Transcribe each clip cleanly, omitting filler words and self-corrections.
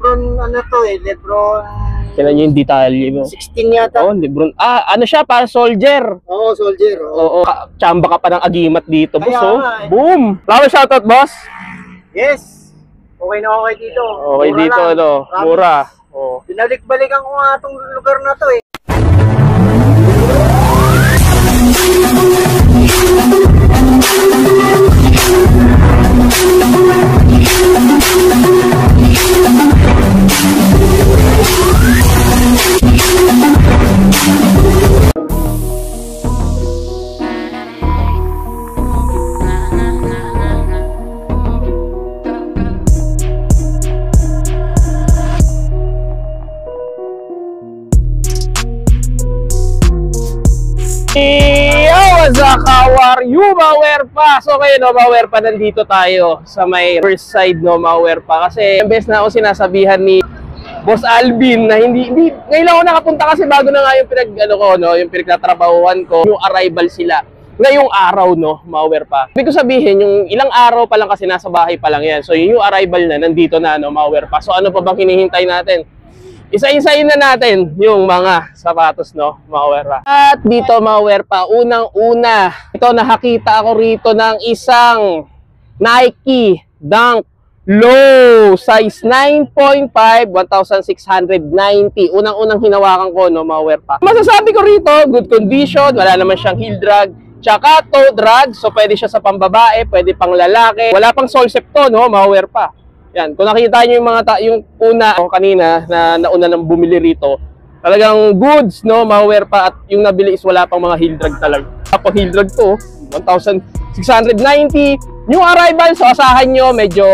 Lebron, ano to eh, Lebron... Kailan nyo yung detalye mo? 16 yata. Oo, Lebron. Ah, ano siya, para soldier. Oo, soldier. Oo, tsamba ka pa ng agimat dito, boss. Oh. Eh. Boom! Flower shoutout, boss. Yes. Okay na okay dito. Okay mura dito, lang. Ano, mura. Oh. Binalik-balikan ko nga itong lugar na to eh. Yo, what's up, how are you, Mawerpa? So kayo, no, Mawerpa, nandito tayo sa may first side, no, Mawerpa. Kasi imbes na ako sinasabihan ni Boss Alvin na hindi ngayon ako nakapunta kasi bago na nga yung yung pinagtatrabahuan ko, yung arrival sila. Ngayong araw, no, Mawerpa. Ibig ko sabihin, yung ilang araw pa lang kasi nasa bahay pa lang yan. So yung arrival na, nandito na, no, Mawerpa. So ano pa bang hinihintay natin? Isa-isayin na natin yung mga sapatos, no, Mawerpa. At dito, Mawerpa, unang-una, ito, nakakita ako rito ng isang Nike Dunk Low, size 9.5, 1,690. Unang-unang hinawakan ko, no, Mawerpa. Masasabi ko rito, good condition, wala naman siyang heel drag, tsaka toe drag, so pwede siya sa pambabae, pwede pang lalaki. Wala pang sole step to, no, Mawerpa. Yan, kung nakita niyo yung mga yung una kanina na nauna nang bumili rito, talagang goods, no, Mawerpa, at yung nabili is wala pang mga heel drag talaga. Kapag heel drag to, 1,690. Yung arrival, so asahan nyo, medyo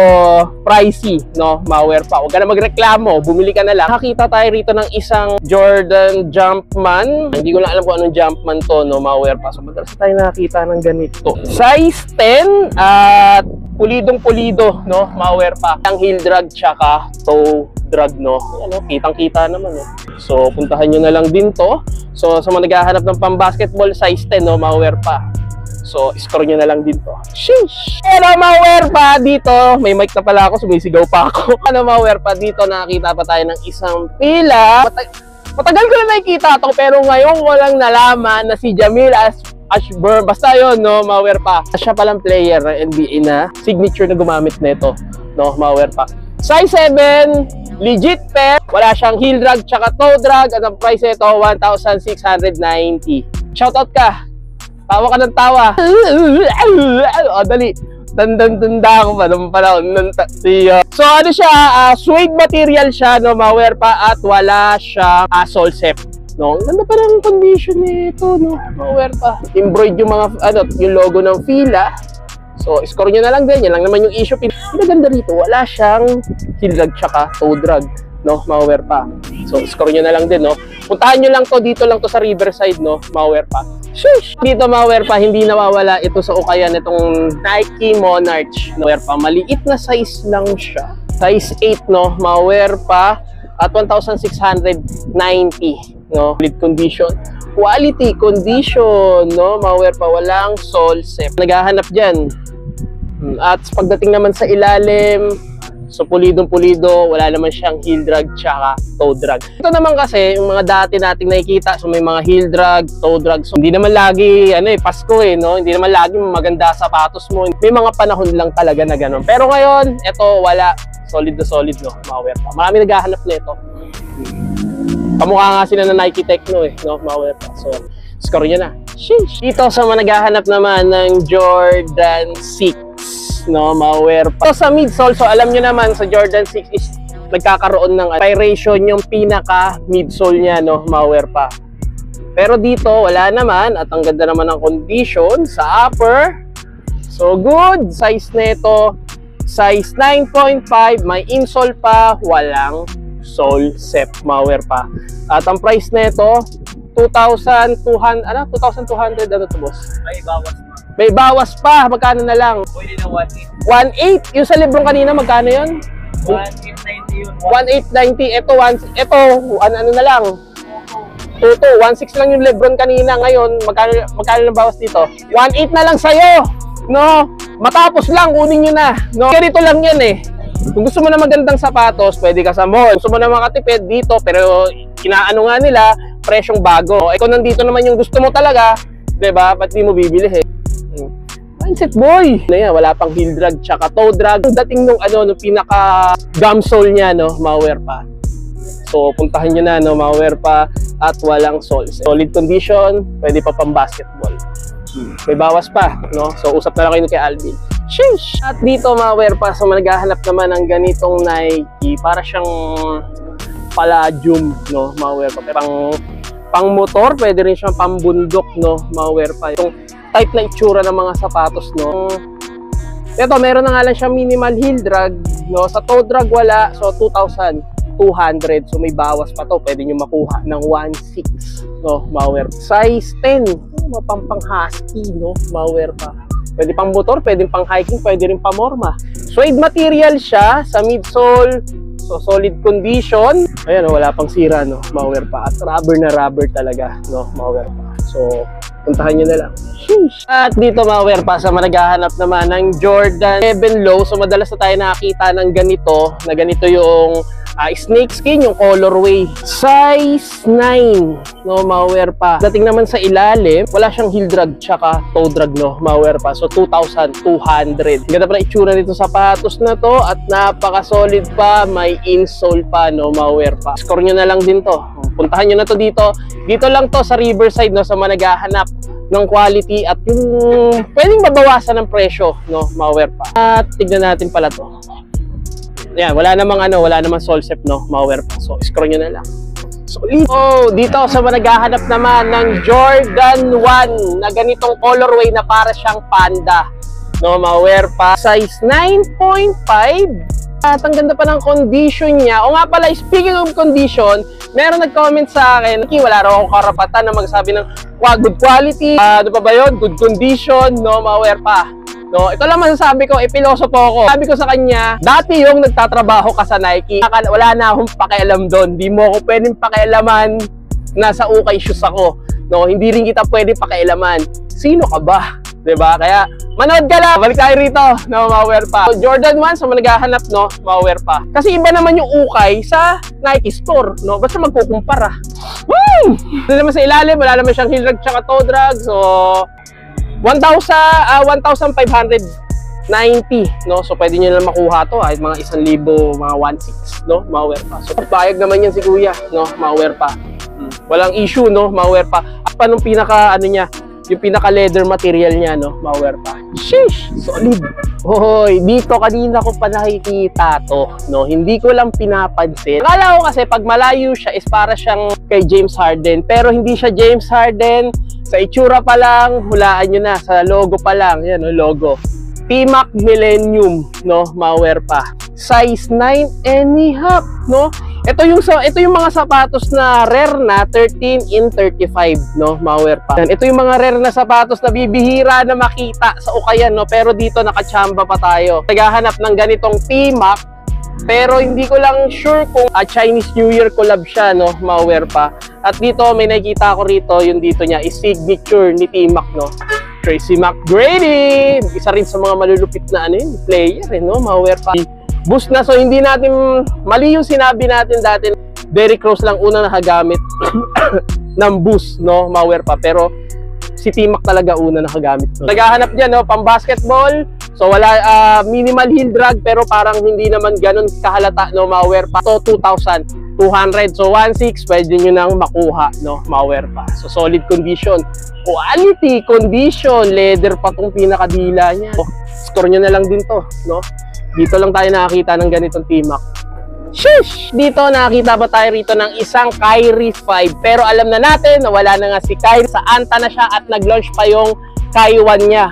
pricey, no, Mawerpa. Huwag ka na magreklamo, bumili ka na lang. Nakita tayo rito ng isang Jordan Jumpman. Hindi ko lang alam kung anong Jumpman to, no, Mawerpa. So madalas tayo nakita ng ganito. Size 10 at pulidong-pulido, no, Mawerpa. Ang heel drag tsaka toe drag, no. Ayan, no, kitang-kita naman, no. So puntahan nyo na lang din to. So sa mga naghahanap ng pang-basketball, size 10, no, Mawerpa. So, score nyo na lang dito. Sheesh! Hello, Mawerpa! Dito, may mic na pala ako, sumisigaw pa ako. Ano, Mawerpa? Dito, nakakita pa tayo ng isang pila. Matagal ko na nakikita ito, pero ngayon walang nalaman na si Jamil Ashburn. Basta yun, no, Mawerpa. Siya palang player ng NBA na signature na gumamit nito, no, Mawerpa. Size 7, legit pair. Wala siyang heel drag, tsaka toe drag. At ang price nito, 1,690. Shoutout ka! Tawa ka ng tawa. O, dali. Tanda ako pa naman pala. So, ano siya? Suede material siya, no, Mawerpa, at wala siyang sole step. No? Ganda pa ng condition nito, no, Mawerpa. Embroid yung mga, yung logo ng Fila. So, score nyo na lang din. Yan lang naman yung issue. Pinaganda rito, wala siyang heel drag tsaka toe drag, no, Mawerpa. So, score nyo na lang din, no. Puntahan nyo lang to, dito lang to sa Riverside, no, Mawerpa. Shush! Dito, Mawerpa, hindi nawawala ito sa ukayan itong Nike Monarch, Mawerpa. Maliit na size lang siya. Size 8, no, Mawerpa, at 1,690, no. Solid condition. Quality condition, no, Mawerpa. Walang sole step. Naghahanap dyan. At pagdating naman sa ilalim, so pulidong-pulido, wala naman siyang heel drag tsaka toe drag. Ito naman kasi, yung mga dati nating nakikita, so may mga heel drag, toe drag. So hindi naman lagi, Pasko no? Hindi naman lagi maganda sapatos mo. May mga panahon lang talaga na gano'n. Pero ngayon, ito wala. Solid na solid, no, Mawerpa. Marami naghahanap nito. Kamukha nga sila na Nike Techno, no, Mawerpa. So, score nyo na. Sheesh! Dito sa mga naghahanap naman ng Jordan 6, no, Mawerpa. So sa midsole, so alam nyo naman sa Jordan 6 is nagkakaroon ng aspiration yung pinaka midsole niya, no, Mawerpa. Pero dito wala naman at ang ganda naman ng condition sa upper. So good, size nito size 9.5, may insole pa, walang sole step, Mawerpa. At ang price nito 2,200, 2,200 ano to, boss? May bawas pa. May bawas pa. Magkano na lang? Pwede na 1,800. Yung sa librong kanina, magkano yun? 1,890 yun. 1,890. Ito, ano na lang? 1,600 lang yung Lebron kanina. Ngayon, magkano na bawas dito? 1,800 na lang sa'yo. No? Matapos lang, kunin nyo na. No? Ganito lang yan eh. Kung gusto mo na magandang sapatos, pwede ka sa mall. Gusto mo na makatipid dito, pero inaano nga nila, presyong bago. Ikaw nandito naman yung gusto mo talaga, diba? Ba't di mo bibili eh? Mindset boy! Na yan, wala pang heel drag tsaka toe drag. Dating nung nung pinaka gum sole niya, no, ma-wear pa. So, puntahan nyo na, no, ma-wear pa at walang soles. Solid condition, pwede pa pang basketball. May bawas pa, no? So, usap na lang kayo kay Alvin. Sheesh! At dito, ma-wear pa. So, naghahanap naman ng ganitong Nike. Para siyang palladium, no? Ma-wear pa. Pang motor, pwede rin siyang pambundok, no? Ma-wear pa. Yung type na itsura ng mga sapatos, no? Ito, meron na nga lang siyang minimal heel drag, no? Sa toe drag, wala. So, 2,200. So, may bawas pa to. Pwede nyo makuha ng 1.6, no? Ma-wear. Size 10. Mapampang husky, no? Ma-wear pa. Pwede pang motor, pwede pang hiking, pwede rin pang morma. Suede material siya sa midsole. So, solid condition. Ayan, wala pang sira, no? Ma-wear pa. At rubber na rubber talaga, no? Ma-wear pa. So, puntahan nyo na lang. Sheesh. At dito, ma-wear pa sa naghahanap naman ng Jordan 11 Low. So, madalas na tayo nakakita ng ganito, na ganito yung snake skin, yung colorway. Size 9, no, ma-wear pa. Dating naman sa ilalim, wala siyang heel drag tsaka toe drag, no, ma-wear pa. So, 2,200. Ganda pa na itsura nito sapatos na to at napaka-solid pa. May insole pa, no, ma-wear pa. Score nyo na lang din to. Puntahan nyo na to dito. Dito lang to sa Riverside, no, sa mga naghahanap ng quality at yung pwedeng mabawasan ng presyo, no, ma-wear pa. At tignan natin pala to. Yan, wala namang solsep, no, ma-wear pa. So, scroll nyo na lang. Solid. Oh, dito sa naghahanap naman ng Jordan 1 na ganitong colorway na para siyang panda, no, ma-wear pa. Size 9.5. At ang ganda pa ng condition niya. O nga pala, speaking of condition, meron nag-comment sa akin, wala raw akong karapatan na magsabi ng good quality, ano pa ba yun? Good condition, no, ma-wear pa. No, ito lang masasabi ko, pilosopo ko. Sabi ko sa kanya, dati yung nagtatrabaho ka sa Nike, wala na akong pakialam doon. Di mo ako pwedeng pakialaman na sa ukay shoes ako. No, hindi rin kita pwede pakialaman. Sino ka ba? 'Di ba? Kaya manood ka lang. Balik tayo rito, no, ma-wear pa. So, Jordan 1 sa naghahanap, no, ma-wear pa. Kasi iba naman yung ukay sa Nike store, no? Basta magkukumpara. Hindi naman sa ilalim, wala naman siyang heel drag tsaka toe drag. So 1,590, no? So, pwede nyo lang makuha to, kahit mga 1,000, mga 1,600, no? Ma-wear pa. So, payag naman yan si kuya, no? Ma-wear pa. Walang issue, no? Ma-wear pa. At pa nung pinaka, niya, yung pinaka leather material niya, no? Ma-wear pa. Sheesh! Solid! Hoy, dito kanina ko pa nakikita to, no? Hindi ko lang pinapansin. Akala ko kasi pag malayo siya is para siyang kay James Harden. Pero hindi siya James Harden. Sa itsura pa lang, hulaan nyo na. Sa logo pa lang, yan o, logo. T-Mac Millennium, no, ma-wear pa. Size 9.5, no? Ito yung mga sapatos na rare na 13 in 35, no, ma-wear pa. Ito yung mga rare na sapatos na bibihira na makita sa ukayan, no? Pero dito nakachamba pa tayo. Naghahanap ng ganitong T-Mac, pero hindi ko lang sure kung Chinese New Year collab siya, no, ma-wear pa. At dito may nakikita ko rito, yung dito niya is signature ni T-Mac, no. Tracy McGrady, isa rin sa mga malulupit na player, no, ma-wear pa. Boost na, so hindi natin mali yung sinabi natin dati. Derrick Rose lang una nakagamit ng boost, no, ma-wear pa. Pero si T-Mac talaga una nakagamit. Naghahanap diyan, no, pang basketball. So wala minimal heel drag pero parang hindi naman ganun kahalata, no, ma-wear pa. So 2,200. So 1,600 pwede nyo nang makuha, no, ma-wear pa. So solid condition. Quality condition. Leather pa tong pinakadila niya. So, score nyo na lang din to, no. Dito lang tayo nakakita ng ganitong T-Mac. Sheesh! Dito nakakita ba tayo rito ng isang Kyrie 5. Pero alam na natin na wala na nga si Kyrie. Sa Anta na siya at nag-launch pa yung Kyrie 1 niya.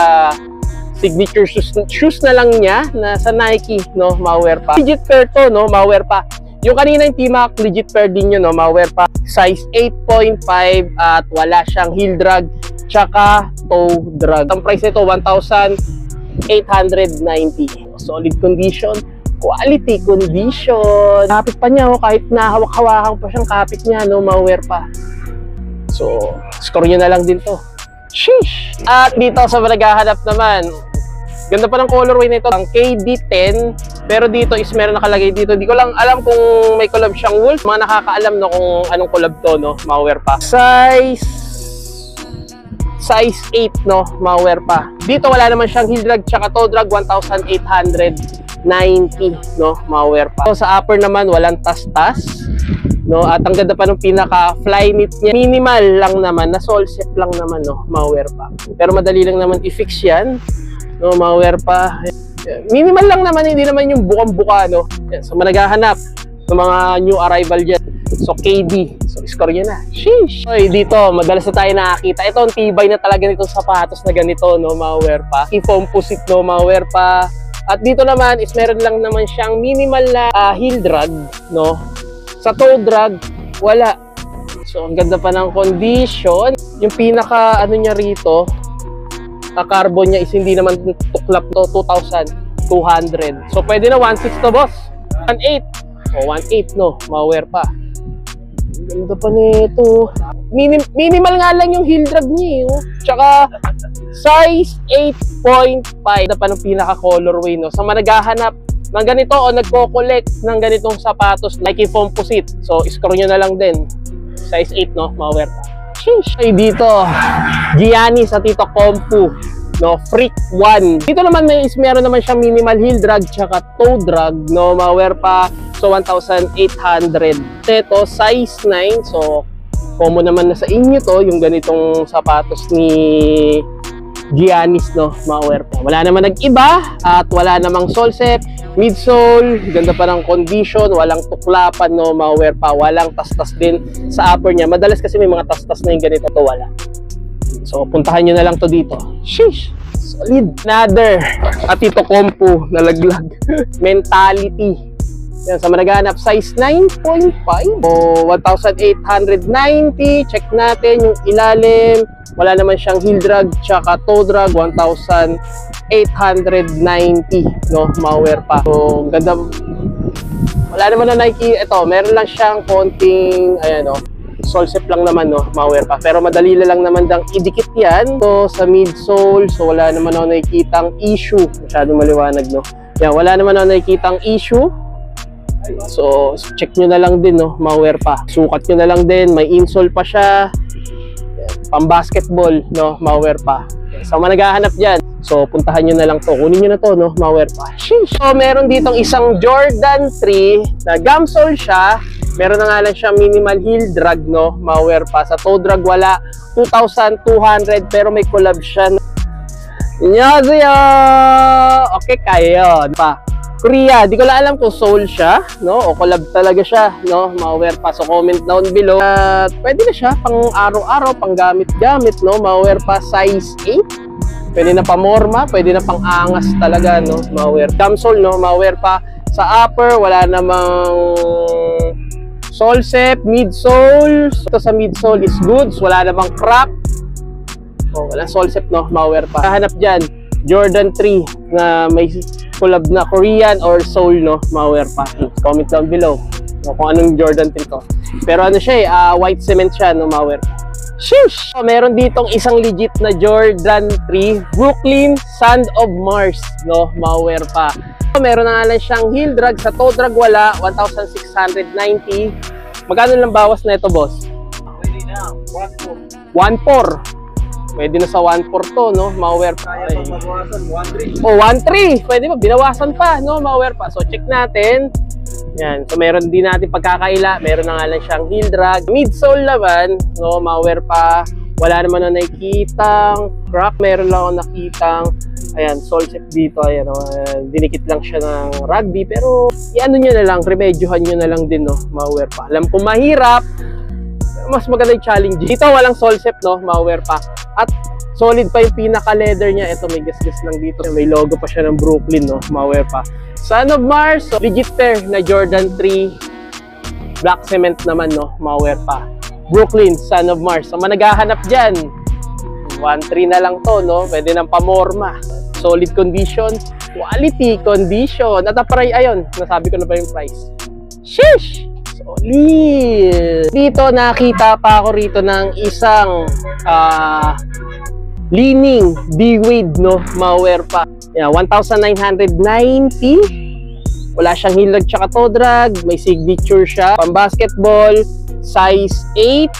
Signature shoes na lang niya na sa Nike, no, ma-wear pa. Legit pair to, no, ma-wear pa. Yung kanina yung T-Mac, legit pair din yun, no, ma-wear pa. Size 8.5 at wala siyang heel drag tsaka toe drag. Ang price nito 1,890. Solid condition, quality condition. Kapit pa niya, oh, kahit nahawak-hawakan pa siyang kapit niya, no, ma-wear pa. So, score nyo na lang din to. Sheesh! At dito sa naghahanap naman, ganda pa ng colorway nito, ang KD10 Pero dito is meron nakalagay dito. Di ko lang alam kung may collab siyang Wolf. Mga nakakaalam no kung anong collab to, no? Malware pa. Size 8, no? Malware pa. Dito wala naman siyang heel drag tsaka toe drag, 1,890, no? Malware pa. So, sa upper naman walang tas-tas, no? At ang ganda pa ng pinaka fly knit niya. Minimal lang naman, na sole set lang naman, no? Malware pa. Pero madali lang naman i-fix yan, no? Malware pa. Minimal lang naman, hindi naman yung bukang-buka, no? So, naghahanap ng mga new arrival dyan. So, KD. So, score nyo na. Sheesh! So, dito, madalas na tayo nakakita. Ito, ang tibay na talaga nitong sapatos na ganito, no? Malware pa. I-composite, no? Malware pa. At dito naman, is meron lang naman siyang minimal na heel drag, no? Sa toe drag, wala. So, ang ganda pa ng condition. Yung pinaka, ano niya rito, carbon niya is hindi naman tuklap to, 2,200. So, pwede na 1.6 to, boss. 1.8. O, 1.8, no? Malware pa. Ganda pa nito. Minimal nga lang yung heel drag niya, oh. Tsaka, size 8.5. Na pa ng pinaka-colorway, no? So, naghahanap ng ganito o nagko-collect ng ganitong sapatos, Nike Composite. So, score nyo na lang din. Size 8, no? Malware pa. Sheesh! Okay, dito, Giannis at Tito Compu, no? Freak 1. Dito naman meron naman siyang minimal heel drag tsaka toe drag, no? Malware pa. So, 1,800. Ito, size 9. So, common naman na sa inyo to, yung ganitong sapatos ni Giannis, no? Malware pa. Wala naman nag-iba at wala namang sole set. Midsole, ganda pa ng condition, walang tuklapan, no? Malware pa, walang tas-tas din sa upper niya. Madalas kasi may mga tas-tas na yung ganito, to wala. So, puntahan nyo na lang to dito. Sheesh! Solid! Another at Tito Compu, nalaglag. Mentality. Yan, sa naghahanap, size 9.5 o 1,890. Check natin yung ilalim. Wala naman siyang heel drag tsaka toe drag, 1,890, no? Malware pa. So, ganda. Wala naman na Nike. Ito, meron lang siyang konting, ayan, no? Sole set lang naman, no? Malware pa. Pero madali lang naman dang idikit yan. So, sa midsole, so wala naman ako nakikitang issue. Masyado maliwanag, no? Yan, wala naman ako nakikitang issue. So, check nyo na lang din, no? Malware pa. Sukat nyo na lang din. May insole pa siya. Pang basketball, no? Malware pa. So, naghahanap dyan. So, puntahan nyo na lang to. Kunin nyo na to, no? Malware pa. Sheesh! So, meron ditong isang Jordan 3 na gum sole siya. Meron na nga lang siya minimal heel drag, no? Malware pa. Sa toe drag, wala. 2,200. Pero may collab siya. Annyeonghaseyo! Okay, kaya yun. Pa. Korea, di ko lang alam kung soul siya, no? O collab talaga siya, no? Malware pa. So, comment down below. At pwede na siya pang araw-araw, pang gamit-gamit, no? Malware pa, size 8. Pwede na pamorma, pwede na pang angas talaga, no? Malware. Camsole, no? Malware pa. Sa upper, wala namang sole set, midsole. Ito sa midsole is goods. Wala namang crack. O, wala sole set, no? Malware pa. Hanap dyan, Jordan 3 na may collab na Korean or Seoul, no? Malware pa. Comment down below kung anong Jordan 3 to. Pero ano siya, white cement siya, no? Malware pa. Sheesh! So, meron ditong isang legit na Jordan 3 Brooklyn Sand of Mars, no? Malware pa. So, meron na nga lang siyang heel drag. Sa toe drag wala, 1,690. Magkano lang bawas na ito, boss? Pwede na, 1.4. 1.4. Pwede na sa 1.4 to, no? Malware pa. Kaya pang mabawasan, 1.3. Oh, 1.3. Pwede ba? Binawasan pa, no? Malware pa. So, check natin. Yan. So, meron din natin pagkakaila. Meron na nga lang siyang heel drag. Midsole naman, no? Malware pa. Wala naman na nakikitang crack. Meron lang ako nakitang, ayan, sole set dito. Ayan, dinikit lang siya ng rugby. Pero, i-ano nyo na lang, remedyohan nyo na lang din, no? Malware pa. Alam ko mahirap. Mas maganda yung challenge. Dito walang sole set, no? Malware pa. At solid pa yung pinaka-leather niya. Ito, may gas-gas lang dito. May logo pa siya ng Brooklyn, no? Malware pa. Son of Mars, so, legit pair na Jordan 3. Black cement naman, no? Malware pa. Brooklyn, Son of Mars. So, naghahanap dyan. 1.3 na lang to, no? Pwede ng pamorma. Solid condition. Quality condition. At ayun, nasabi ko na ba yung price? Sheesh! Solid! Dito nakita pa ako rito ng isang Li-Ning D-Wade, no? Malware pa. Yeah, 1,990. Wala siyang heel drag tsaka toe drag. May signature siya. Pang basketball, size 8.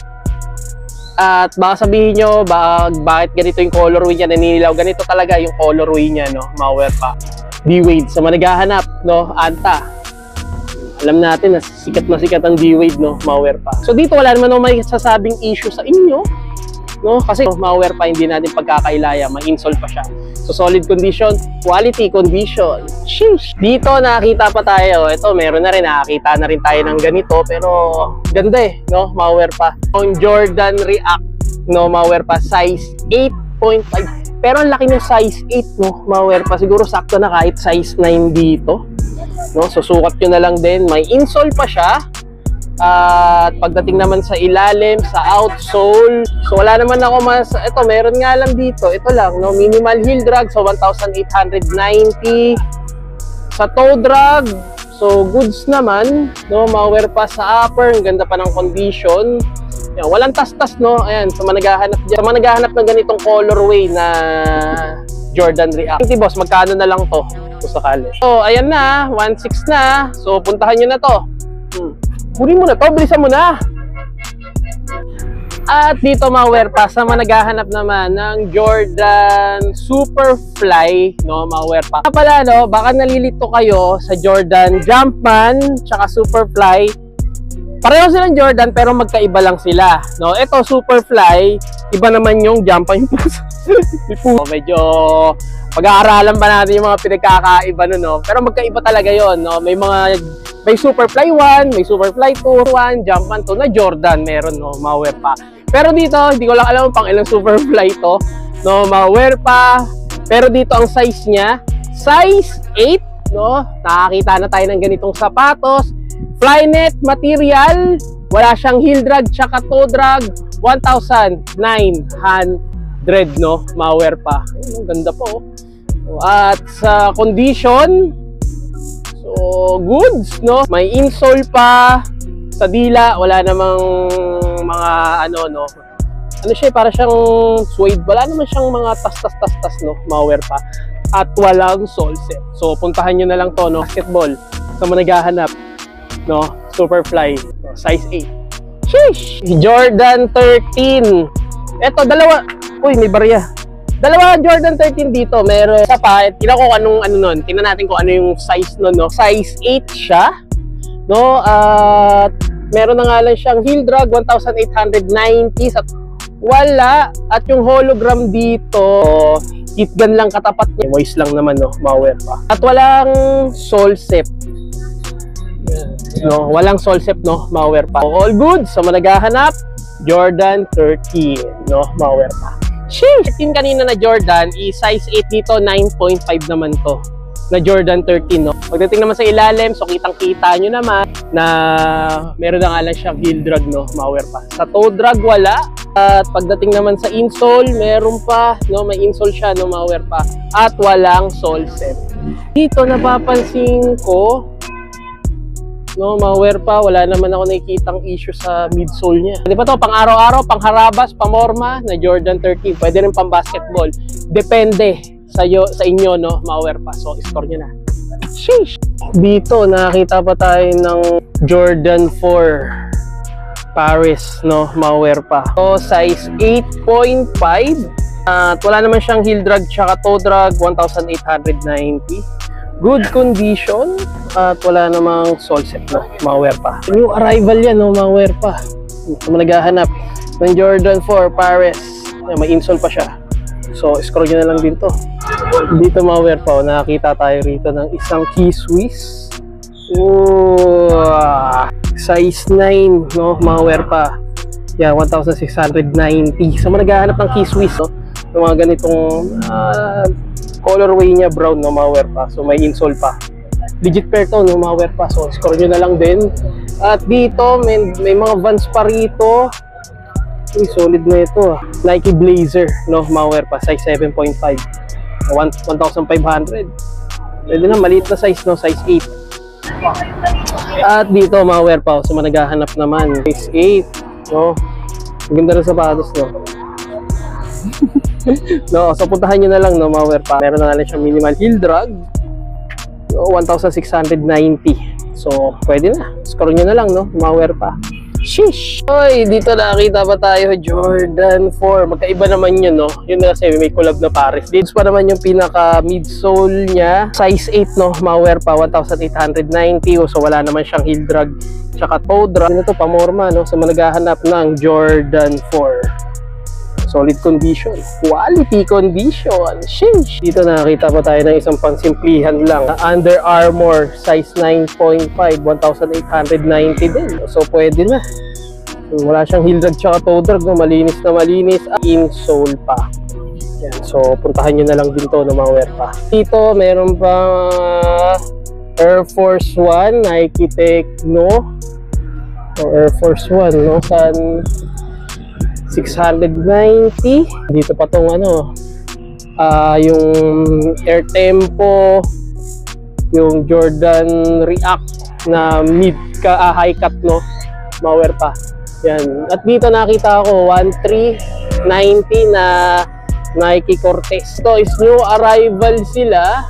At baka sabihin nyo, bakit ganito yung colorway niya, naninilaw. Ganito talaga yung colorway niya, no? Mauwear pa. D-Wade. Sa mga naghahanap, no? Anta. Alam natin na sikat ang D-Wade, no? Mauwear pa. So dito wala naman may sasabing issue sa inyo, no? Kasi mauwear pa, hindi natin pagkakailaya. Ma-insole pa siya. So solid condition, quality condition. Sheesh! Dito nakakita pa tayo. Ito, meron na rin. Nakakita na rin tayo ng ganito. Pero ganda eh, no? Mauwear pa. Yung Jordan React, no? Mauwear pa. Size 8.5. Pero ang laki ng size 8, no? Mauwear pa. Siguro sakto na kahit size 9 dito. No? So sukat nyo na lang din. May insole pa siya. At pagdating naman sa ilalim, sa outsole, so wala naman ako ito meron nga lang dito, ito lang, no, minimal heel drag, so 1,890 sa toe drag, so goods naman, no, mauwear pa sa upper, ang ganda pa ng condition. Yan, walang tas-tas, no, ayan, sa mga naghahanap ng ganitong colorway na Jordan React. Boss, magkano na lang to kung sakali? So ayan na, 1.6 na, so puntahan nyo na to. Kunin mo na to, bilisan mo na. At dito mauwear pa sa mga naghahanap naman ng Jordan Superfly, no, mauwear pa. Pala, no, baka nalilito kayo sa Jordan Jumpman tsaka Superfly. Pareho silang Jordan pero magkaiba lang sila, no. Ito Superfly, iba naman yung Jumpman. Medyo pag-aaralan pa natin yung mga pinagkakaiba nun, no. Pero magkaiba talaga yon, no. May Superfly 1, may Superfly 2, 1, Jumpman 2 na Jordan meron, no, mauwear pa. Pero dito, hindi ko lang alam pang ilang Superfly to, no, mauwear pa. Pero dito ang size niya, size 8, no. Nakakita na tayo ng ganitong sapatos. Flynet material, wala siyang heel drag tsaka toe drag, 1,900, no, mauwear pa. Ang ganda po. At sa condition, so, goods, no? May insole pa sa dila, wala namang mga ano, no? Ano siya, para siyang suede. Wala naman siyang mga tas, no? Mauwear pa. At walang sole set. So, puntahan nyo na lang to, no? Basketball. Sa mga naghahanap, no? Superfly, no? Size 8. Sheesh! Jordan 13. Eto, dalawa. Uy, may barya. Dalawa Jordan 13 dito, meron isa pa, tingnan ko anong ano nun, tingnan natin kung ano yung size nun, no? Size 8 siya, no? At meron na nga lang siyang heel drag, 1,890 sa wala, at yung hologram dito, heat gun lang katapat niya, voice lang naman, no? Mauwear pa. At walang sole set, no? Walang sole set, no? Mauwear pa. All good, sa mga naghahanap, Jordan 13, no? Mauwear pa. Sheesh! 13 kanina na Jordan, size 8 dito, 9.5 naman to na Jordan 13, no? Pagdating naman sa ilalim, so kitang-kita nyo naman na meron na nga lang siyang heel drag, no? Mauwear pa. Sa toe drag, wala. At pagdating naman sa insole, meron pa, no? May insole siya, no? Mauwear pa. At walang sole set. Dito, napapansin ko, no, mauwear pa, wala naman ako nakikitang issue sa midsole niya. Di ba to, pang araw-araw, pang harabas, pamorma na Jordan 13. Pwede rin pang basketball. Depende sa inyo, no, mauwear pa. So, score nyo na. Sheesh! Dito, nakakita pa tayo ng Jordan 4 Paris, no, mauwear pa. So, size 8.5. At wala naman siyang heel drag tsaka toe drag, 1,890. Good condition at wala namang sole set, no, mauwear pa. New arrival yan, no, mauwear pa. Kung naghahanap ng Jordan 4 Paris, may insole pa siya. So, scroll nyo na lang din to. Dito mauwear pa, nakakita tayo rito ng isang Key Swiss. Size 9, no, mauwear pa. Yan, 1,690. So, naghahanap ng Key Swiss, no, yung mga ganitong colorway niya brown, no, mauwear pa. So may insole pa. Legit pair to, no, mauwear pa. So score nyo na lang din. At dito may mga Vans pa rito. Uy, solid na ito. Nike Blazer, no, mauwear pa. Size 7.5. 1,500. Pwede na, maliit na size, no, size 8. At dito mauwear pa. So managhahanap naman. Size 8, no. Maganda rin sapatos, no. No, so puntahan nyo na lang, no, mauwear pa. Meron na lang siyang minimal heel drag. 1,690. So, pwede na. Score nyo na lang, no? Malware pa. Sheesh! Oy, dito nakita pa tayo, Jordan 4. Magkaiba naman yun, no? Yun na kasi may collab na pares. Dito pa naman yung pinaka midsole niya. Size 8, no? Malware pa, 1,890. So, wala naman siyang heel drag. Tsaka toe drag. Ano to, pamorma, no? So, naghahanap ng Jordan 4. Solid condition. Quality condition. Sheesh! Dito nakita pa tayo ng isang pangsimplihan lang. Under Armour, size 9.5, 1,890 din. So, pwede na. Wala siyang heel drag tsaka toe drag. No? Malinis na malinis. Insole pa. Yan. So, puntahan nyo na lang din to na malware pa. Dito, meron pa Air Force 1, Nike Techno. O Air Force 1, no? San 690. Dito pa tong ano, yung Air Tempo, yung Jordan React na high cut, no? Malware pa. Yan. At dito nakita ko 1390 na Nike Cortez. Ito is new arrival sila.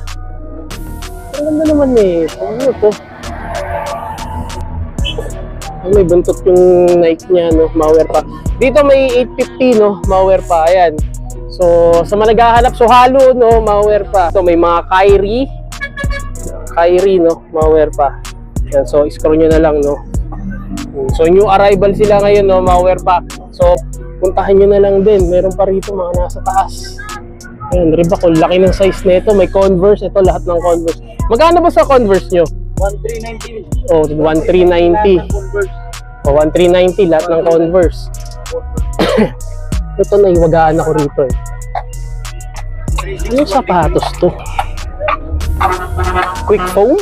Ang ganda naman eh. Ano to? May buntot yung Nike niya, no? Malware pa. Dito may 850, no? Malware pa. Ayan. So, sa mga naghahanap, so halo, no? Malware pa. So, may mga Kyrie, no? Malware pa. Ayan. So, scroll nyo na lang, no? So, new arrival sila ngayon, no? Malware pa. So, puntahan nyo na lang din. Meron pa rito mga nasa taas. Ayan, Reebok. Laki ng size nito. May Converse. Ito, lahat ng Converse. Magkano ba sa Converse nyo? 1390. Oh, 1390. O, 1390 lahat ng Converse. Ito, naiwagaan ako rito eh. Anong sapatos to? Quick phone?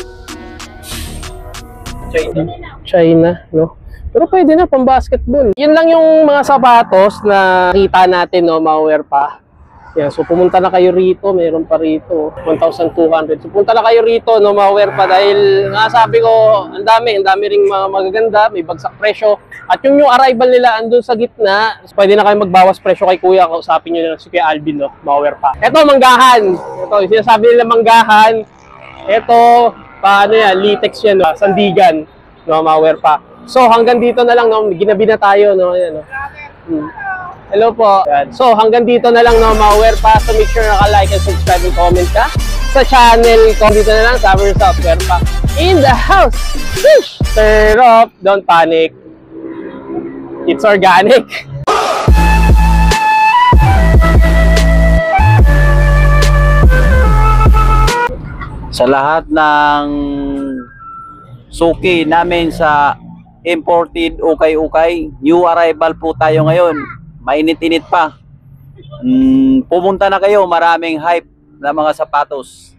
China, no? Pero pwede na, pang basketball. Yun lang yung mga sapatos na kita natin, no? Malware pa. Yeah, so pumunta na kayo rito, meron pa rito 1,200. So punta na kayo rito, no, malware pa dahil sabi ko, ang dami ring mga magaganda, may bagsak presyo. At yung arrival nila andun sa gitna, so pwede na kayo magbawas presyo kay Kuya, kausapin niyo na si Kuya Alvin, no, malware pa. Ito manggahan. Ito, sinasabi nila manggahan. Ito, paano yan, latex yan, no, sandigan, no, malware pa. So hanggang dito na lang, no, ginabi na tayo, no, ayan, no. Hello po. So, hanggang dito na lang, no, malware pa. So, make sure naka-like and subscribe and comment ka sa channel ko. Dito na lang, Summer Software pa. In the house. Fish! Turn off. Don't panic. It's organic. Sa lahat ng suki namin sa imported ukay-ukay, new arrival po tayo ngayon. Mainit-init pa. Pumunta na kayo, maraming hype na mga sapatos.